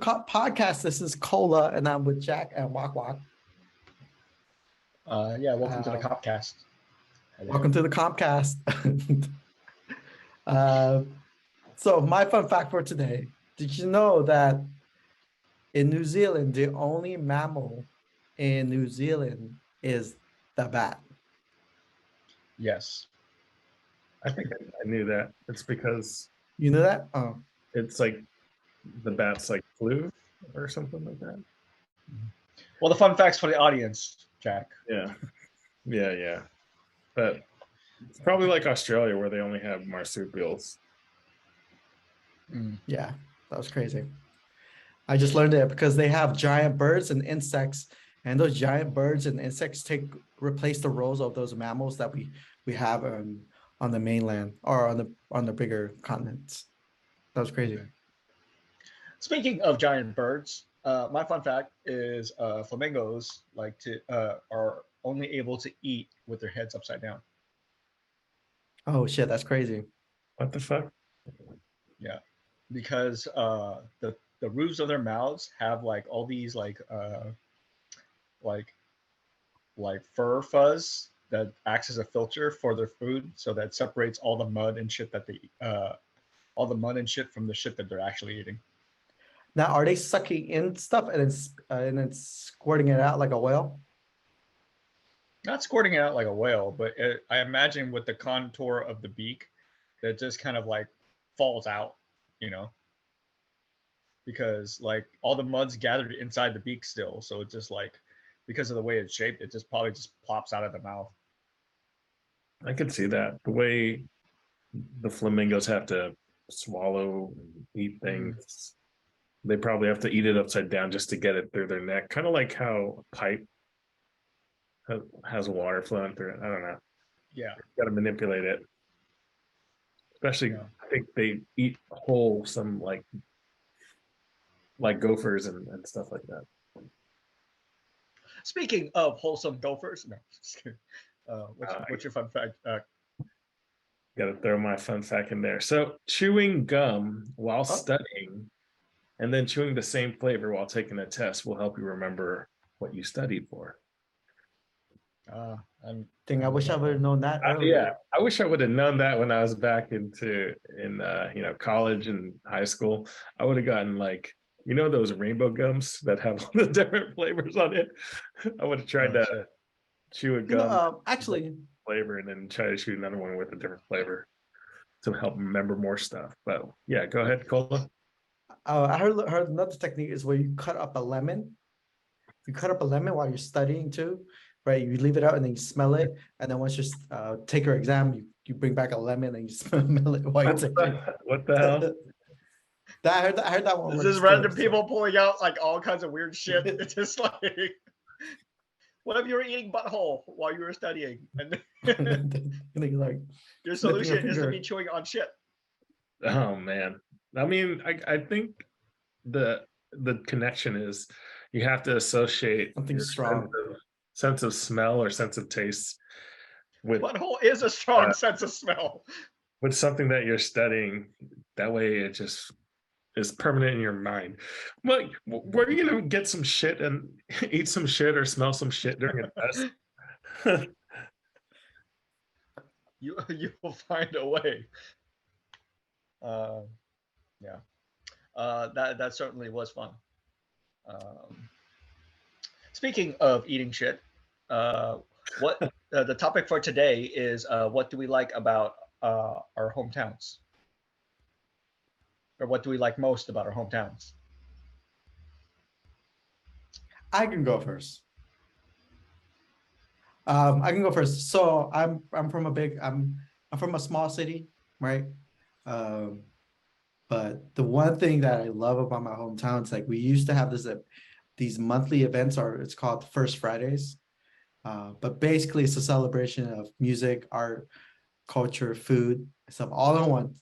podcast. This is Cola, and I'm with Jack and Wak Wak. Yeah, welcome to the Copcast. Welcome to the Comcast. So my fun fact for today, did you know that in New Zealand, the only mammal in New Zealand is the bat? Yes. I think I knew that. It's because You know that? Oh, it's like the bat's like flu or something like that. Well, the fun facts for the audience, Jack. Yeah. But it's probably like Australia where they only have marsupials. yeah, that was crazy. I just learned it because they have giant birds and insects, and those giant birds and insects replace the roles of those mammals that we have on the mainland or on the bigger continents. That was crazy. Speaking of giant birds, my fun fact is flamingos are only able to eat with their heads upside down. Oh shit, that's crazy. What the fuck? Yeah, because the roofs of their mouths have like all these like fur fuzz that acts as a filter for their food, so that separates all the mud and shit from the shit that they're actually eating. Now, are they sucking in stuff and it's squirting it out like a whale? Not squirting it out like a whale, but I imagine with the contour of the beak, that just kind of like falls out, because like all the mud's gathered inside the beak still, so it just like, because of the way it's shaped, it just probably just plops out of the mouth. I could see that. The way the flamingos have to swallow and eat things, they probably have to eat it upside down just to get it through their neck. Kind of like how a pipe has water flowing through it. I don't know. Yeah. Got to manipulate it. Especially, I think they eat whole some like gophers and stuff like that. Speaking of wholesome gophers, no, just kidding. What's your fun fact? Got to throw my fun fact in there. So chewing gum while studying and then chewing the same flavor while taking a test will help you remember what you studied for. I wish I would have known that earlier. Yeah, I wish I would have known that when I was back in college and high school. I would have gotten like, those rainbow gums that have all the different flavors on it. I would have tried to chew a gum actually flavor and then try to chew another one with a different flavor to help remember more stuff. But yeah, go ahead, Cola. I heard another technique is where you cut up a lemon. You cut up a lemon while you're studying too, right? You leave it out and then you smell it, and then once you take your exam, you bring back a lemon and you smell it while you take it. What the hell? I heard that one. This is random people pulling out like all kinds of weird shit. It's just like, what if you were eating butthole while you were studying? And like, your solution is to be chewing on shit. Oh man. I mean, I think the connection is you have to associate something strong, sense of smell or sense of taste with butthole is a strong sense of smell with something that you're studying. That way it just is permanent in your mind. Like, were you gonna get some shit and eat some shit or smell some shit during a test? You will find a way. That certainly was fun. Speaking of eating shit, what the topic for today is what do we like about our hometowns? Or what do we like most about our hometowns? I can go first. I can go first. So I'm from a small city, right? But the one thing that I love about my hometown is like we used to have these monthly events, or it's called First Fridays. But basically it's a celebration of music, art, culture, food, stuff all in one.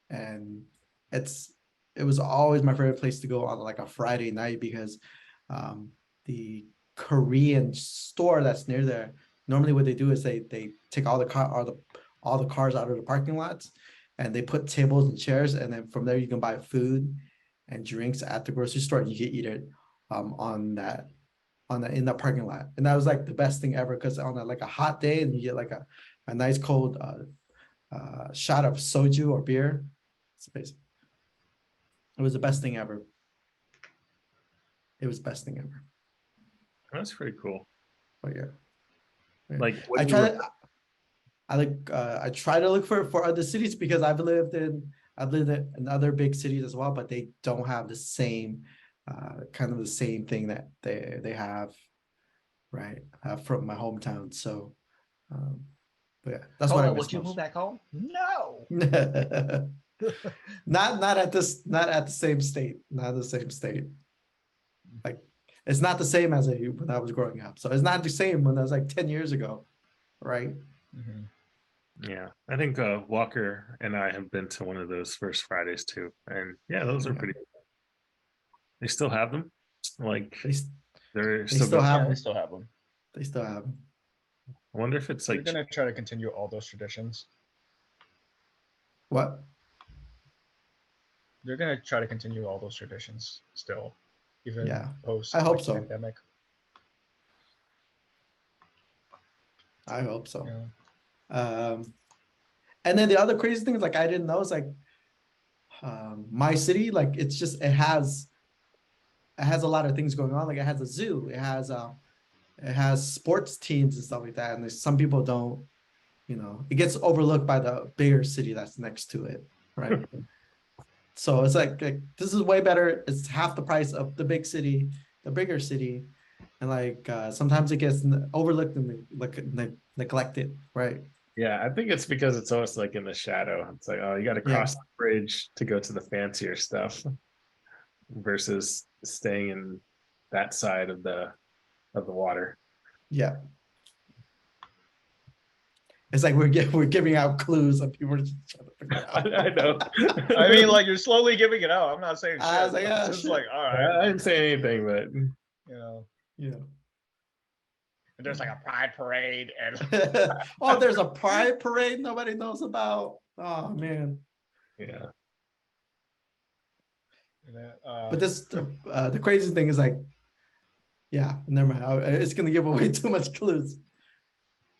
And it was always my favorite place to go on like a Friday night because the Korean store that's near there, normally what they do is they take all the cars out of the parking lots and they put tables and chairs, and then from there you can buy food and drinks at the grocery store. You can eat it on that in the parking lot, and that was like the best thing ever because on like a hot day and you get like a nice cold shot of soju or beer. It was the best thing ever. It was the best thing ever. That's pretty cool. But yeah. Like, what I do you try to, I try to look for other cities because I've lived in other big cities as well, but they don't have the same kind of the same thing that they have, right, from my hometown. So, but yeah, that's what I Cola, miss would you move most. back home? No. Not at the same state, not the same state. Like it's not the same as when I was growing up. So it's not the same when I was like 10 years ago, right? Mhm. Yeah, I think Walker and I have been to one of those First Fridays too, and yeah, those are Yeah. pretty. They still have them, like They they're they still still good. have Yeah, they them. still have them. They still have them. I wonder if it's They're like gonna try to continue all those traditions. What? They're gonna try to continue all those traditions still, even Yeah, post I hope like, so. pandemic. I hope so. Yeah. And then the other crazy thing is like I didn't know is like my city, like it's just it has a lot of things going on. Like it has a zoo, it has sports teams and stuff like that. And there's some people don't, it gets overlooked by the bigger city that's next to it, right? So it's like this is way better. It's half the price of the big city, the bigger city, and like sometimes it gets overlooked and neglected, right? yeah, I think it's because it's almost like in the shadow. It's like, oh, you got to Yeah, cross the bridge to go to the fancier stuff versus staying in that side of the water. yeah. It's like we're giving out clues and people are just trying to figure it out. I know. I mean, like you're slowly giving it out. I'm not saying shit. I was like, but ah, it's just shit. like, all I right, didn't say anything, but you know. Yeah. And there's like a pride parade and Oh, there's a pride parade nobody knows about. Oh man. yeah. But this the crazy thing is like, yeah, never mind. It's gonna give away too much clues.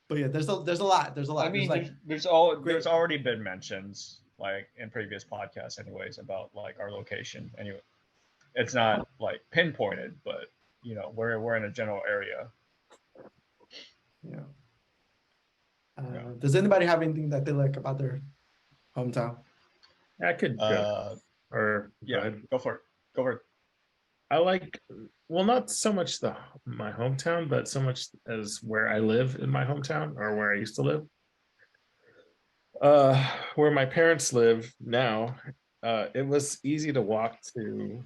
But yeah, there's a lot. There's a lot. I mean, there's like there's already been mentions like in previous podcasts, anyways, about like our location. Anyway, it's not like pinpointed, but we're in a general area. yeah. Yeah. Does anybody have anything that they like about their hometown? I could go. Or go Yeah, ahead. go for it. Go for it. I like, well, not so much my hometown, but so much as where I live in my hometown or where I used to live. Where my parents live now, it was easy to walk to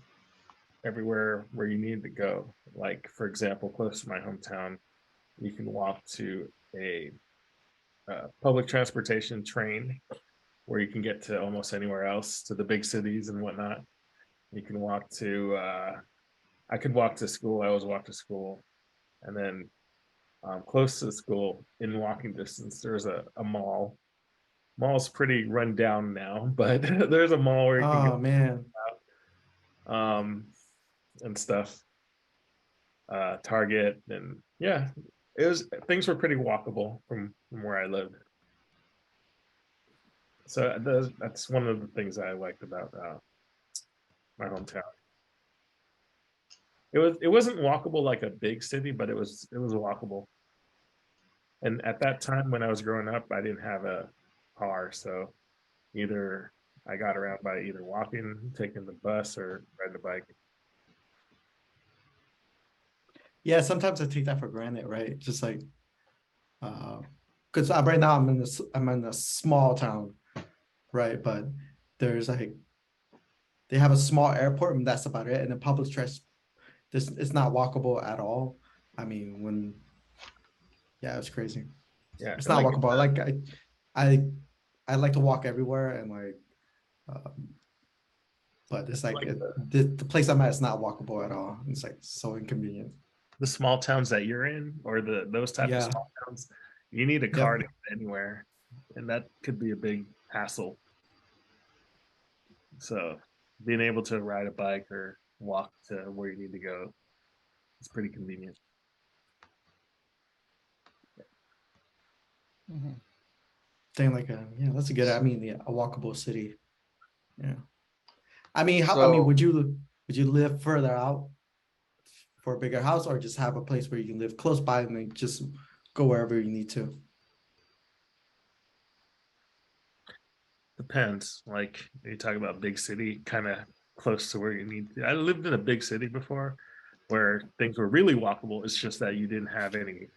everywhere where you needed to go. Like, for example, close to my hometown, you can walk to a public transportation train where you can get to almost anywhere else, to the big cities and whatnot. You can walk to I could walk to school. I always walk to school. And then close to the school, in walking distance, there's a mall. Mall's pretty run down now, but there's a mall where you can Oh man. go and stuff. Target, and yeah, things were pretty walkable from where I lived. So that's one of the things I liked about my hometown. It wasn't walkable like a big city, but it was walkable. And at that time when I was growing up, I didn't have a car, so either I got around by either walking, taking the bus, or riding a bike. Yeah, sometimes I take that for granted, right? Just like, because right now I'm in a small town, right? But there's like they have a small airport and that's about it. And the public transit, this it's not walkable at all. I mean, yeah, it's crazy. Yeah, It's not walkable. Like I like to walk everywhere and like, but it's like the place I'm at is not walkable at all. It's like so inconvenient. the small towns that you're in, or those type Yeah. of small towns, you need a Yep. car to get anywhere, and that could be a big hassle. So being able to ride a bike or walk to where you need to go, it's pretty convenient. Mhm. Thing like a yeah, that's a good. I mean, yeah, a walkable city. Yeah. I mean, So would you live further out for a bigger house, or just have a place where you can live close by and then just go wherever you need to? Depends. Like you talk about big city, kind of close to where you need to. I lived in a big city before where things were really walkable. It's just that you didn't have any.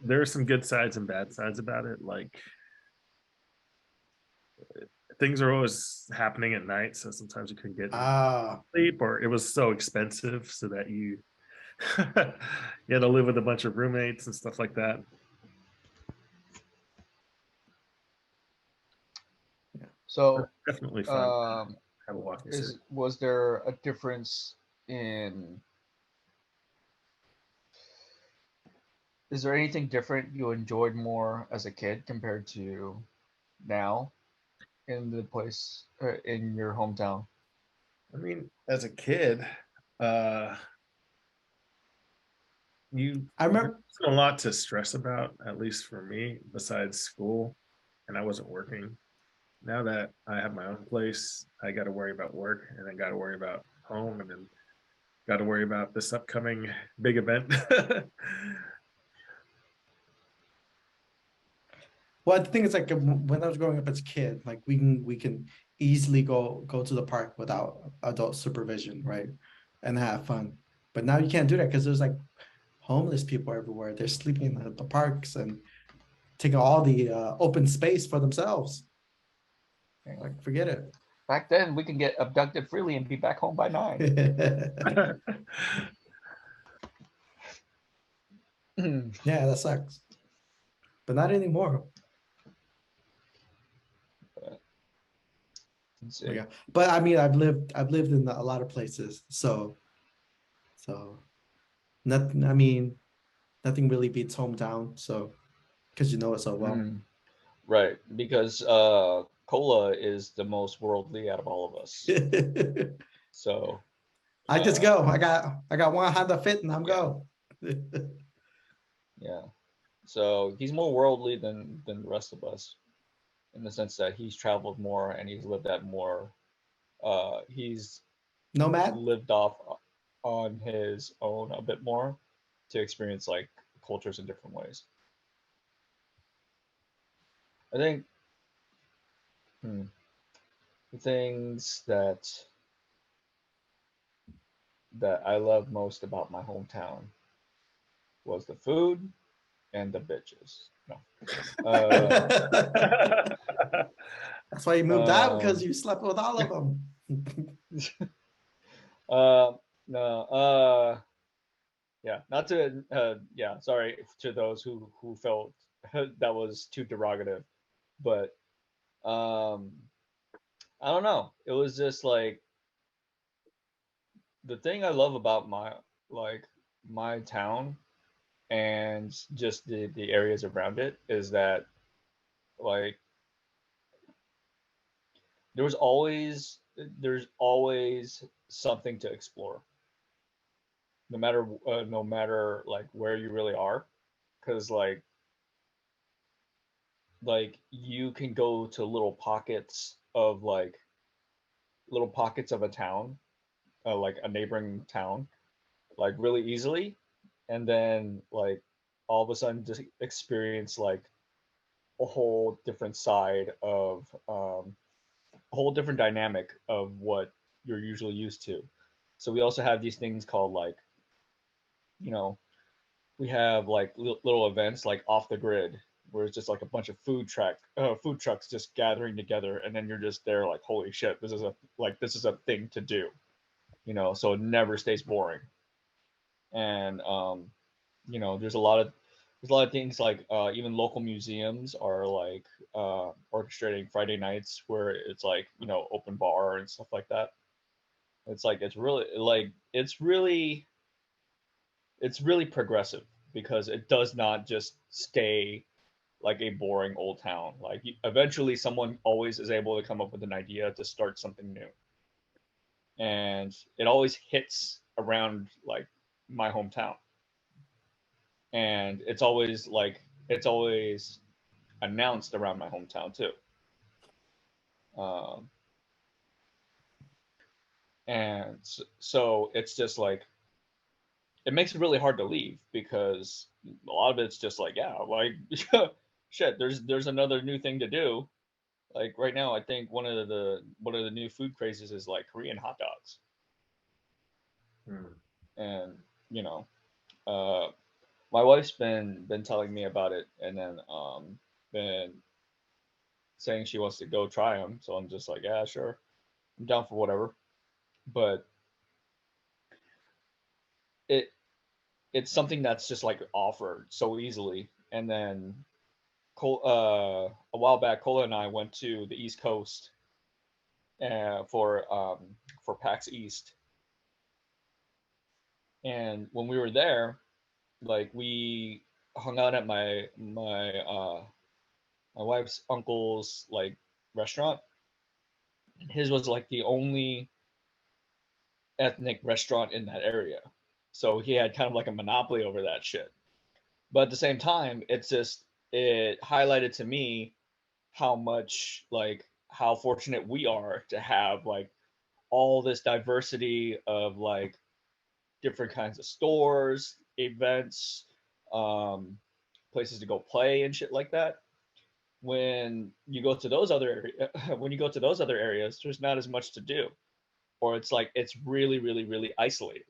There are some good sides and bad sides about it. Like things are always happening at night, so sometimes you couldn't get any Ah, sleep, or it was so expensive, so that you you had to live with a bunch of roommates and stuff like that. so Definitely fun to um, have a walking city. was there a difference in? Is there anything different you enjoyed more as a kid compared to now in the place in your hometown? I mean, as a kid, uh, I there remember. wasn't a lot to stress about, at least for me, besides school, and I wasn't working. Now that I have my own place, I got to worry about work, and then got to worry about home, and then got to worry about this upcoming big event. Well, the thing is, like when I was growing up as a kid, like we can easily go to the park without adult supervision, right, and have fun. But now you can't do that because there's like homeless people everywhere. They're sleeping in the parks and taking all the open space for themselves. Like, forget Back then, we can get abducted freely and be back home by 9. it. Yeah, that sucks. But not anymore. Let's Oh, see. yeah. But I mean, I've lived in a lot of places, so nothing. I mean, nothing really beats hometown. So because you know it so well. Mm, right, because Cola is the most worldly out of all of us. So, I just uh, go. I got one Honda Fit and I'm yeah, go. yeah. So he's more worldly than the rest of us in the sense that he's traveled more and he's lived at more. He's Nomad. lived off on his own a bit more to experience like cultures in different ways. I think hmm, the things that I love most about my hometown was the food and the bitches. No. That's why you moved out because Um, you slept with all of them. uh, no. Yeah. Not to. Yeah. Sorry to those who felt that was too derogative, but um, I don't know. It was just like the thing I love about like my town and just the areas around it is that like there's always something to explore no matter like where you really are because like you can go to little pockets of a town like a neighboring town like really easily and then like all of a sudden just experience like a whole different side of a whole different dynamic of what you're usually used to. So we also have these things called like, you know, we have like little events like off the grid where it's just like a bunch of food trucks just gathering together and then you're just there like holy shit this is a thing to do, so it never stays boring. And there's a lot of things like even local museums are like orchestrating Friday nights where it's like open bar and stuff like that. It's like it's really progressive because it does not just stay like a boring old town. Like eventually someone always is able to come up with an idea to start something new. and it always hits around like my hometown, and it's always announced around my hometown too. Um, and so it's just like it makes it really hard to leave because a lot of it's just like, yeah, like shit, there's another new thing to do. Like right now, I think one of the new food crazes is like Korean hot dogs, Hmm. and you know, uh, my wife's been telling me about it, and then been saying she wants to go try them. So I'm just like, yeah, sure, I'm down for whatever. But it it's something that's just like offered so easily, and then a while back, Cola and I went to the East Coast for PAX East, and when we were there, like we hung out at my wife's uncle's like restaurant. His was like the only ethnic restaurant in that area, so he had kind of like a monopoly over that shit. But at the same time, it highlighted to me how much like how fortunate we are to have like all this diversity of like different kinds of stores, events, um, places to go play and shit like that. When you go to those other when you go to those other areas, there's not as much to do, or it's like it's really, really, really isolated.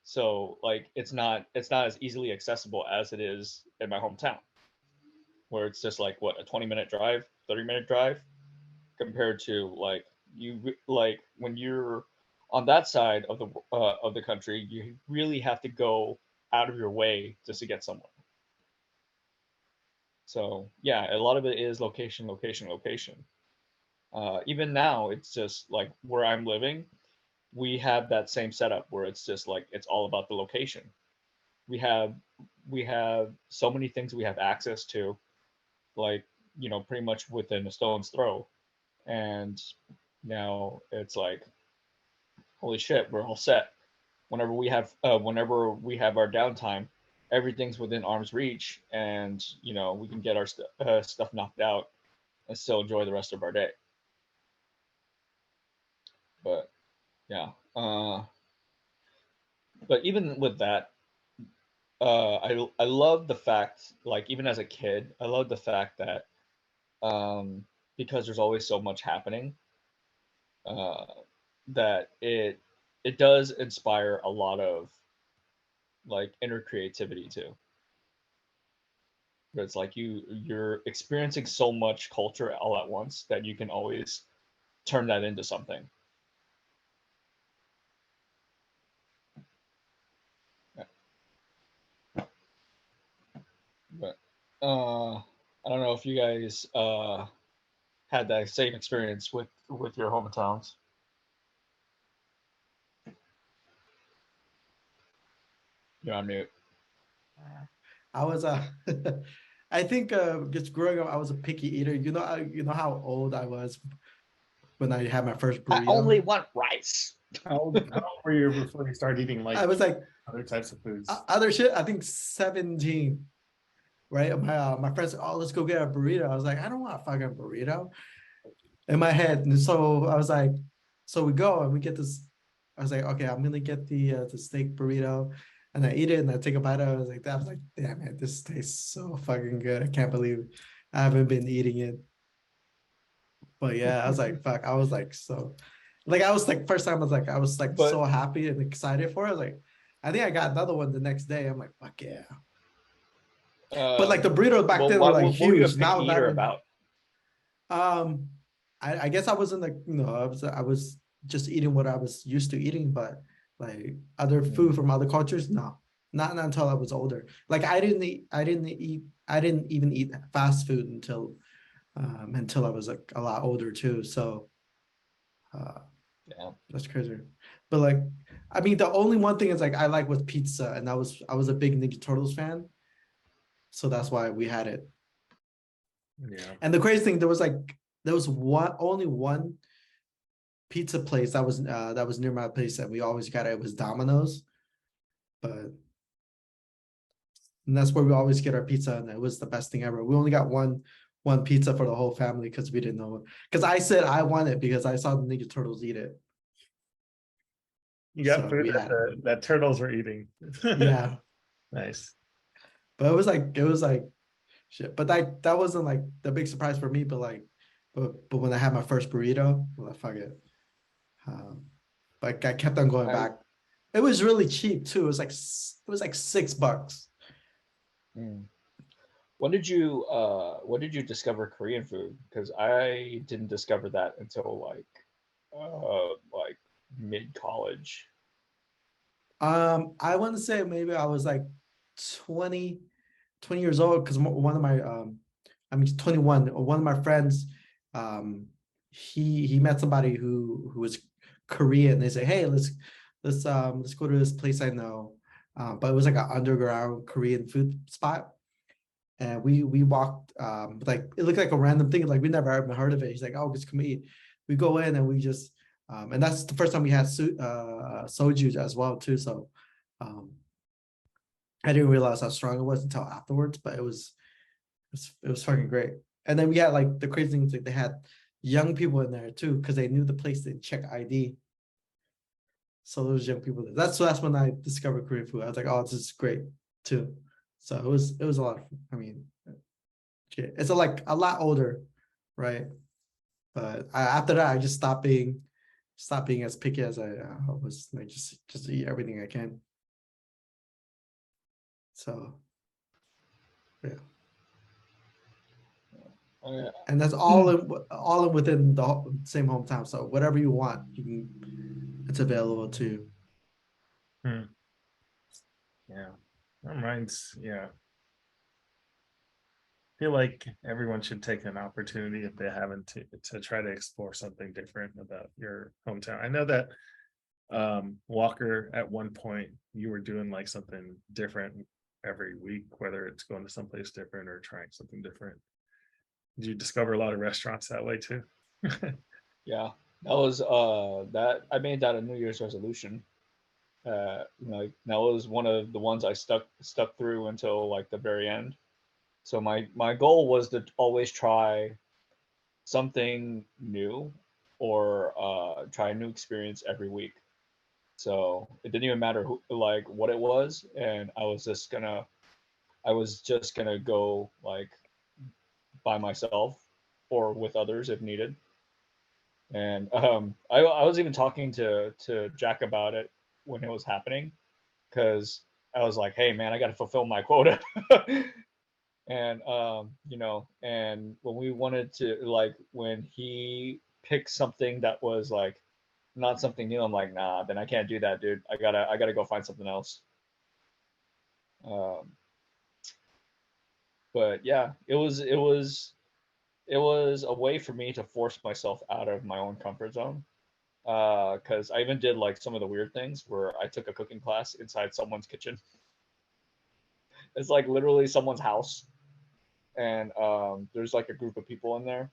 So like it's not as easily accessible as it is in my hometown, where it's just like what, a 20-minute drive, 30-minute drive, compared to like like when you're on that side of the country, you really have to go out of your way just to get somewhere. So yeah, a lot of it is location, location, location. Even now, it's just like where I'm living, we have that same setup where it's just like it's all about the location. We have we have so many things we have access to, like pretty much within a stone's throw, and now it's like holy shit, we're all set. Whenever we have our downtime, everything's within arm's reach, and we can get our stuff knocked out and still enjoy the rest of our day. But yeah, but even with that, I love the fact, like even as a kid, I love the fact that because there's always so much happening, uh, that it does inspire a lot of like inner creativity too. But it's like you're experiencing so much culture all at once that you can always turn that into something. Yeah. But I don't know if you guys had that same experience with your hometowns. You're on mute. I was I think just growing up, I was a picky eater. You know how old I was when I had my first burrito. I only want rice. How old were you before you started eating like I was like other types of foods? other shit. I think 17. Right, my friends said, "Oh, let's go get a burrito." I was like, "I don't want a fucking burrito." In my head, and so I was like, "So we go and we get this." I was like, "Okay, I'm gonna get the steak burrito," and I eat it and I take a bite of it. I was like, "That was like, damn it, this tastes so fucking good. I can't believe I haven't been eating it." But yeah, I was like, "Fuck!" I was like, so, like, I was like, first time I was like But- so happy and excited for it. I was like, I think I got another one the next day. I'm like, "Fuck yeah!" But like the burritos back then were like what were you a huge. Now picky not eater even- about? I guess I wasn't like, I was just eating what I was used to eating, but like other food from other cultures, no, not until I was older. Like I didn't even eat fast food until I was like a lot older too. So Yeah. that's crazy. But like, I mean, the only one thing is like I like was pizza, and I was a big Ninja Turtles fan, so that's why we had it. Yeah. And the crazy thing, there was only one pizza place that was near my place that we always got it was Domino's, but and that's where we always get our pizza, and it was the best thing ever. We only got one pizza for the whole family because we didn't know. Because I said I want it because I saw the Ninja Turtles eat it. You got So food we that had, that turtles were eating. yeah, Nice. but it was like shit. But that wasn't like the big surprise for me. But like, but when I had my first burrito, well, fuck it. But I kept on going I back. It was really cheap too. It was like $6. mm. When did you discover Korean food? Because I didn't discover that until like mid college. I want to say maybe I was like 20, 20 years old because one of my I mean 21. One of my friends, he met somebody who was Korean. They say, hey, let's go to this place I know. But it was like an underground Korean food spot. And we walked like it looked like a random thing, like we never even heard of it. He's like, oh, just come eat. We go in and we just and that's the first time we had soju as well too. So um I didn't realize how strong it was until afterwards, but it was fucking great. And then we had like the crazy things, like they had young people in there too because they knew the place didn't check ID. So those young people, that's when I discovered Korean food. I was like, oh, this is great too. So it was a lot of, I mean, it's like a lot older, right? But after that, I just stopped being as picky as I was. Like just eat everything I can. So yeah, Uh, and that's all in within the same hometown. So whatever you want, you can. It's available too. Hmm. Yeah. Well, mine's, yeah. I feel like everyone should take an opportunity if they haven't to try to explore something different about your hometown. I know that Walker, at one point you were doing like something different every week, whether it's going to someplace different or trying something different. Did you discover a lot of restaurants that way too? yeah, that was that I made that a New Year's resolution. Like that was one of the ones I stuck through until like the very end. So my goal was to always try something new or try a new experience every week. So it didn't even matter who, like what it was, and I was just gonna go like by myself or with others if needed. And I was even talking to Jack about it when it was happening because I was like, hey man, I got to fulfill my quota. And and when we wanted to like when he picked something that was like not something new, I'm like, nah, then I can't do that, dude. I gotta go find something else. Um, but yeah, it was a way for me to force myself out of my own comfort zone. Because I even did like some of the weird things where I took a cooking class inside someone's kitchen. It's like literally someone's house, and there's like a group of people in there.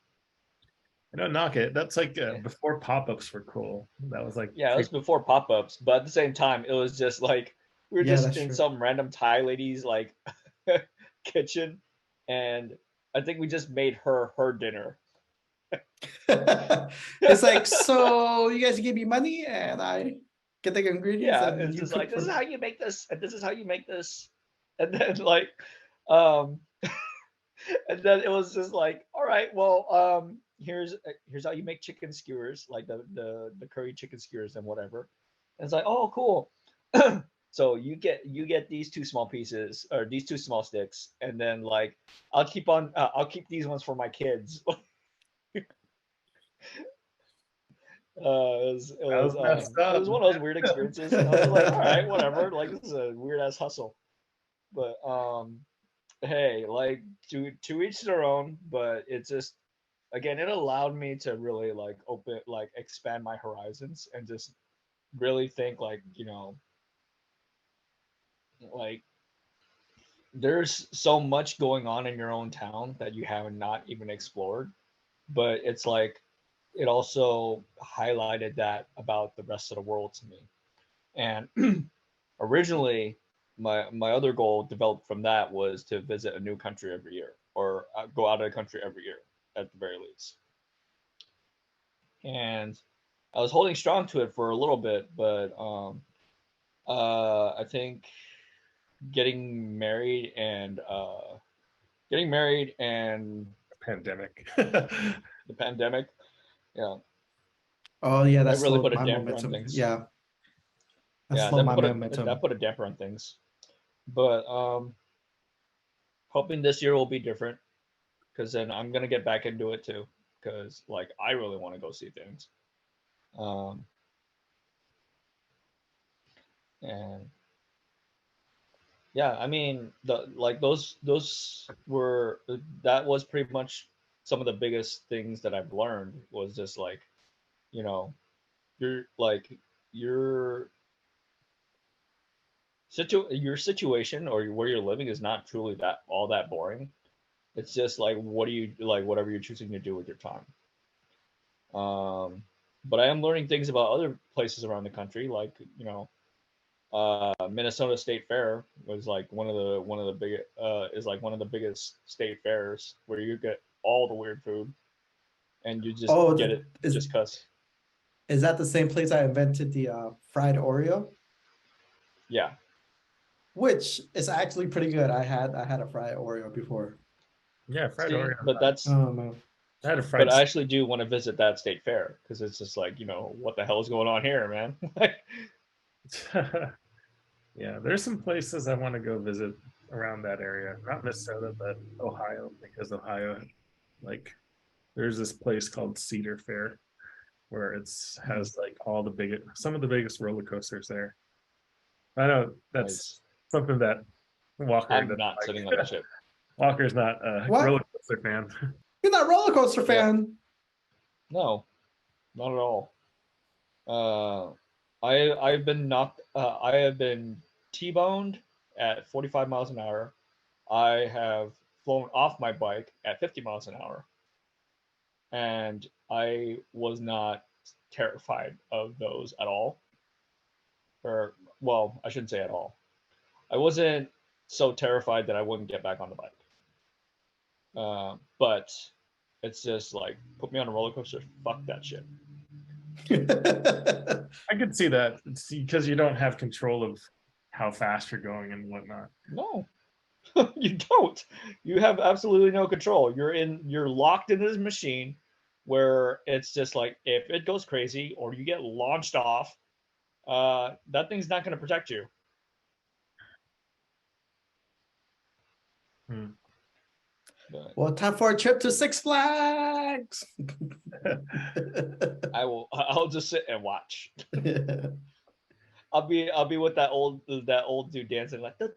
I don't knock it. That's like Yeah, before pop-ups were cool. That was like yeah, it was before pop-ups, but at the same time, it was just like we were Yeah, just that's in true. some random Thai lady's like kitchen, and I think we just made her dinner. It's like, so you guys give me money and I get the ingredients Yeah, and it's you just cook like this for is me. how you make this, and this is how you make this, and then like, um, and then it was just like, all right, well, here's how you make chicken skewers, like the curry chicken skewers and whatever. And it's like, oh, cool. So you get these two small pieces or these two small sticks, and then like I'll keep these ones for my kids. that was messed It up. was one of those weird experiences, and I was just like, all right, whatever. Like this is a weird ass hustle, but hey, like to each their own. But it just again, it allowed me to really like expand my horizons and just really think like like there's so much going on in your own town that you have not even explored. But it's like it also highlighted that about the rest of the world to me. And originally, my other goal developed from that was to visit a new country every year, or go out of the country every year at the very least. And I was holding strong to it for a little bit, but I think getting married and Pandemic. the pandemic, yeah, Oh yeah, that that really slowed put a my damper on momentum. things. Yeah, that Yeah, slowed my that momentum. put a damper on things. But hoping this year will be different, because then I'm gonna get back into it too. Because like I really want to go see things. Um, and yeah, I mean the like those were that was pretty much some of the biggest things that I've learned was just like, you know, you're like your your situation or where you're living is not truly that all that boring. It's just like what do you like whatever you're choosing to do with your time. But I am learning things about other places around the country, like Minnesota State Fair was like one of the big is like one of the biggest state fairs where you get all the weird food and you just Oh, get it is just cause. is that the same place I invented the fried Oreo, Yeah. which is actually pretty good. I had a fried Oreo before. Yeah, fried See, Oreo. but that's Oh man. I had a but fried. I actually do want to visit that state fair because it's just like what the hell is going on here, man? Yeah, there's some places I want to go visit around that area. Not Minnesota, but Ohio, because Ohio, like, there's this place called Cedar Fair where it's has like all the biggest, some of the biggest roller coasters there. I know that's Nice. something that Walker I'm doesn't not sitting on like. that ship. Walker's not a roller What? coaster fan. You're not a roller coaster Yeah. fan? No, not at all. I've been knocked. I have been T-boned at 45 miles an hour. I have flown off my bike at 50 miles an hour, and I was not terrified of those at all. Or well, I shouldn't say at all. I wasn't so terrified that I wouldn't get back on the bike. But it's just like put me on a roller coaster. Fuck that shit. I could see that because you don't have control of how fast you're going and whatnot. No, you don't. You have absolutely no control. You're locked in this machine where it's just like if it goes crazy or you get launched off, that thing's not going to protect you. Hmm. But Well, time for a trip to Six Flags. I'll just sit and watch. I'll be with that old dude dancing like. I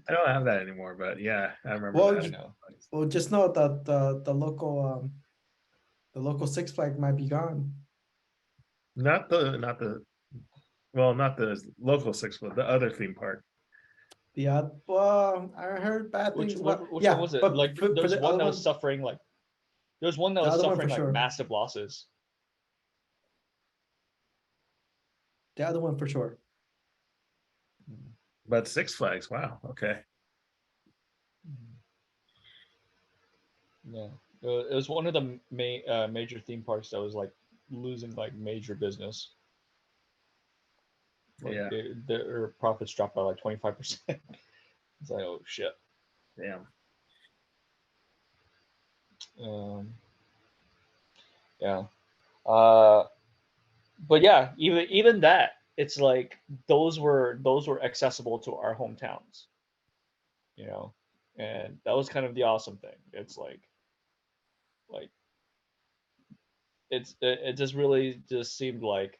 don't have that anymore, but yeah, I remember Well, that. I know. well, just know that the local Six Flag might be gone. Not the local Six Flags, the other theme park. The well, I heard bad Which things. Well, which one yeah, was it? but Like for there's the one other that one, was suffering like there's one that the was other one for suffering like sure. massive losses. The other one for sure. But Six Flags, wow, okay. Yeah, it was one of the major theme parks that was like losing like major business. Like Yeah, their profits dropped by like 25%. It's like oh shit. damn. Um, yeah. Uh, but yeah, even that, it's like those were accessible to our hometowns, you know, and that was kind of the awesome thing. It's like it just really just seemed like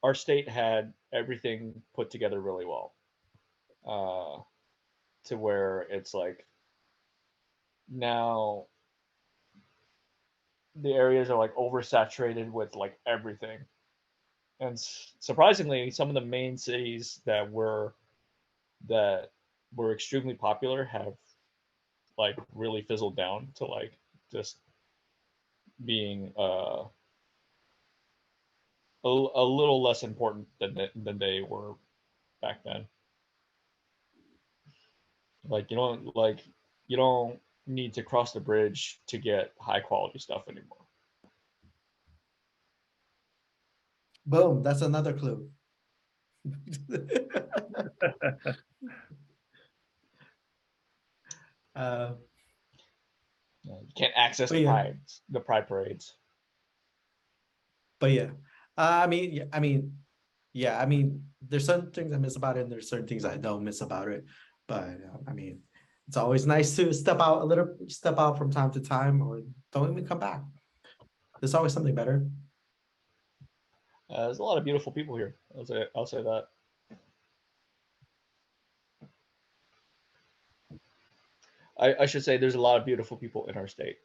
our state had everything put together really well, uh, to where it's like now the areas are like oversaturated with like everything, and surprisingly, some of the main cities that were extremely popular have like really fizzled down to like just being a little less important than they were back then. Like you don't need to cross the bridge to get high quality stuff anymore. Boom, that's another clue. uh, You can't access But yeah. the pride parades. but yeah, I mean, there's certain things I miss about it, and there's certain things I don't miss about it. But I mean, it's always nice to step out from time to time, or don't even come back. There's always something better. There's a lot of beautiful people here. I'll say that. I should say there's a lot of beautiful people in our state.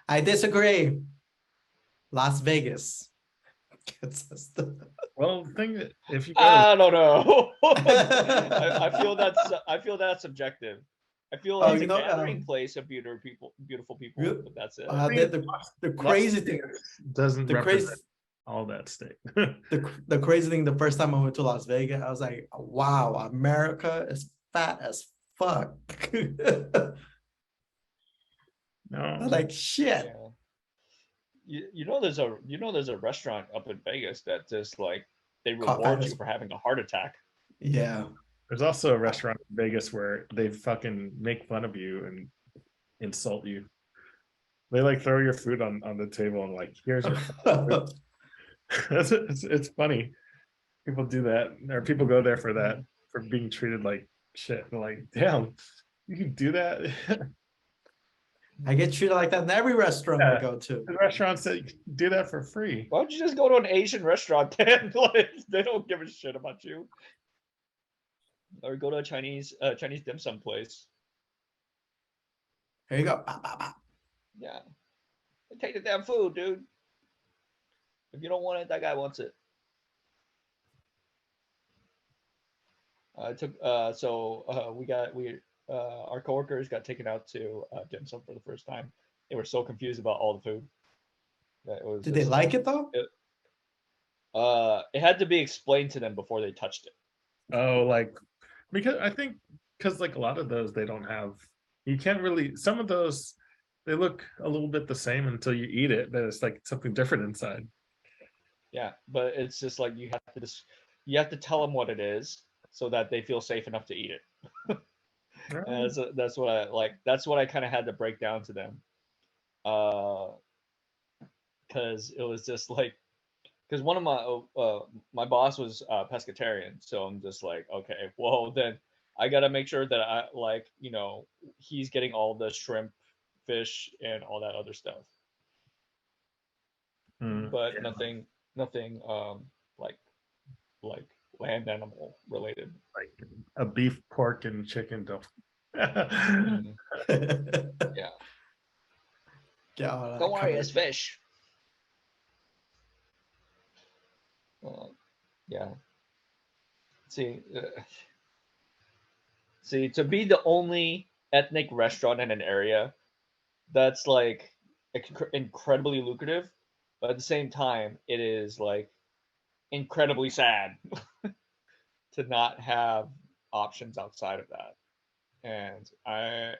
I disagree. Las Vegas gets us Well, the thing that if you go, I don't know. I feel that's subjective. I feel Oh, it's you a know, gathering place of beautiful people, Real- but that's it. the crazy thing, doesn't the represent crazy, all that state. the crazy thing. The first time I went to Las Vegas, I was like, "Wow, America is fat as fuck." No, Like shit. Yeah. You know there's a restaurant up in Vegas that just like they Caught reward fat you as- for having a heart attack. Yeah. there's also a restaurant in Vegas where they fucking make fun of you and insult you. They like throw your food on the table and like, here's your it's funny. People do that, or people go there for that, for being treated like shit. They're like, damn, you can do that. I get treated like that in every restaurant I Yeah. go to. The restaurants that do that for free. Why don't you just go to an Asian restaurant then? Like, they don't give a shit about you. Or go to a Chinese dim sum place. Here you go. Bah, bah, bah. Yeah. Take the damn food, dude. If you don't want it, that guy wants it. Our coworkers got taken out to dim sum for the first time. They were so confused about all the food. That it was Did they just like it though? It had to be explained to them before they touched it. Oh, like because I think because like a lot of those they don't have. You can't really. Some of those they look a little bit the same until you eat it. But it's like something different inside. Yeah, but it's just like you have to tell them what it is so that they feel safe enough to eat it. And that's what I like. That's what I kind of had to break down to them, because it was just like, because one of my boss was pescatarian, so I'm just like, okay, well then I gotta make sure that I like he's getting all the shrimp, fish, and all that other stuff, but Yeah. nothing like land animal related. Like a beef, pork, and chicken don't. Mhm. Yeah. Yeah, Don't worry, it's fish. Yeah. See, to be the only ethnic restaurant in an area, that's like incredibly lucrative, but at the same time, it is like incredibly sad to not have options outside of that. And I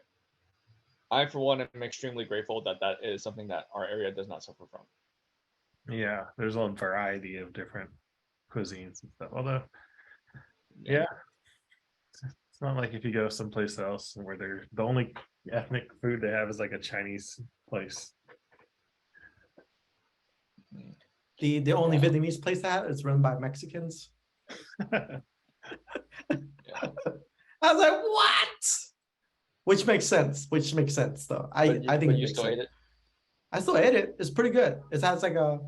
for one am extremely grateful that that is something that our area does not suffer from. Yeah, there's a variety of different cuisines and stuff. Although, yeah, it's not like if you go someplace else where they're the only ethnic food they have is like a Chinese place. The only Vietnamese place that is run by Mexicans. Yeah. I was like, what? Which makes sense. Which makes sense though. I think but it you makes still sense. ate it. I still ate it. It's pretty good. It has like a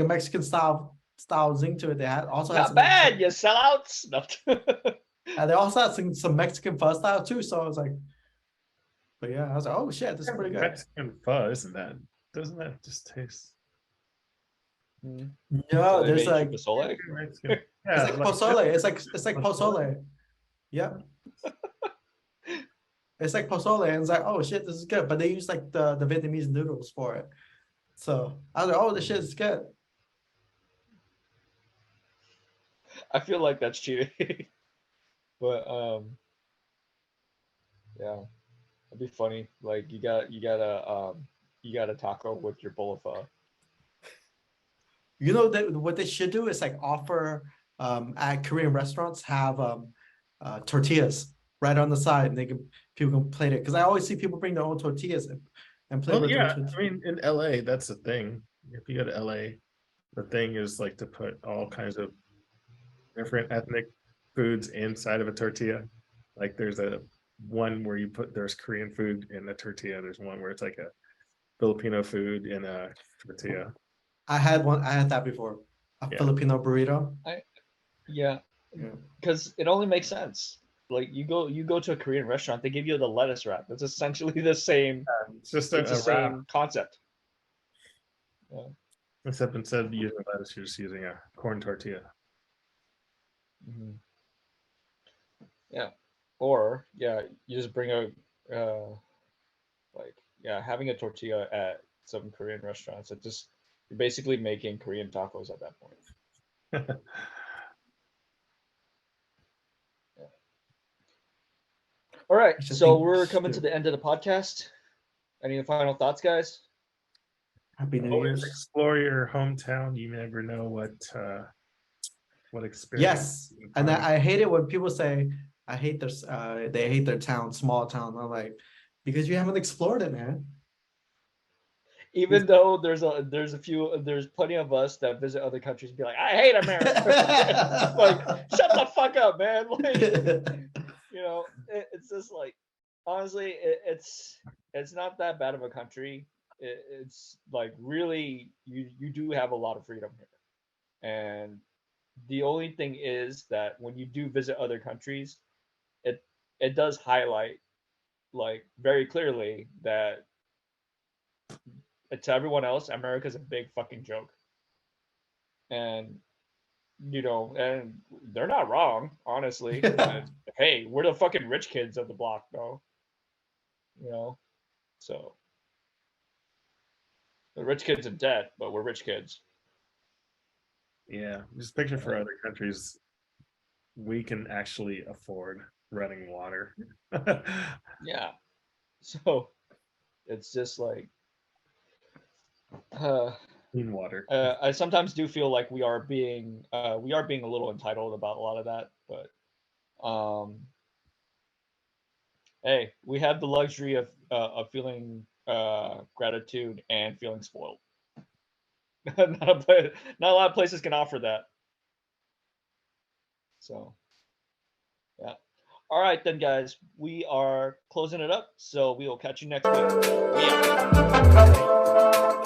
Mexican style zing to it. They had also has Not bad, you sellouts. they also had some Mexican pho style too. So I was like, but yeah, I was like, oh shit, this is pretty good. Mexican pho, isn't that? Doesn't that just taste? No, So they there's made like pozole. Mexican. it's Yeah, like pozole. It's like pozole. Yep. It's like pozole, and it's like, oh shit, this is good. But they use like the Vietnamese noodles for it. So I was like, oh, this shit is good. I feel like that's cheating. But yeah, it'd be funny. Like you got a taco with your bowl of pho. You know that what they should do is like offer at Korean restaurants have tortillas right on the side, and people can plate it. Because I always see people bring their own tortillas and play Well, with yeah, those. I mean, in LA, that's the thing. If you go to LA, the thing is like to put all kinds of different ethnic foods inside of a tortilla. Like there's a one where there's Korean food in a tortilla. There's one where it's like a Filipino food in a tortilla. I had that before. A Yeah. Filipino burrito. Yeah, Yeah. because it only makes sense. Like you go to a Korean restaurant, they give you the lettuce wrap. It's essentially the same. It's just It's the a wrap, same concept. except instead of using lettuce, you're just using a corn tortilla. Mhm. Yeah, or yeah, you just bring a like having a tortilla at some Korean restaurants. You're basically making Korean tacos at that point. All right, I should so think- we're coming to the end of the podcast. Any final thoughts, guys? Happy New Always Year's. explore your hometown. You never know what experience. Yes, you can and find. I hate it when people say I hate they hate their town, small town. I'm like, because you haven't explored it, man. Even though there's plenty of us that visit other countries and be like, I hate America. Like, shut the fuck up, man. Like, you know, it's just like, honestly, it's not that bad of a country. It's like really, you do have a lot of freedom here, and the only thing is that when you do visit other countries, it does highlight like very clearly that to everyone else, America's a big fucking joke. And you know, and they're not wrong, honestly. And, hey, we're the fucking rich kids of the block, though. You know, so the rich kids in debt, but we're rich kids. Yeah, just picture for other countries, we can actually afford running water. Yeah. So it's just like Clean water. I sometimes do feel like we are being a little entitled about a lot of that, but hey, we have the luxury of feeling gratitude and feeling spoiled. Not a lot of places can offer that. So yeah. All right then, guys, we are closing it up, so we will catch you next week. Yeah.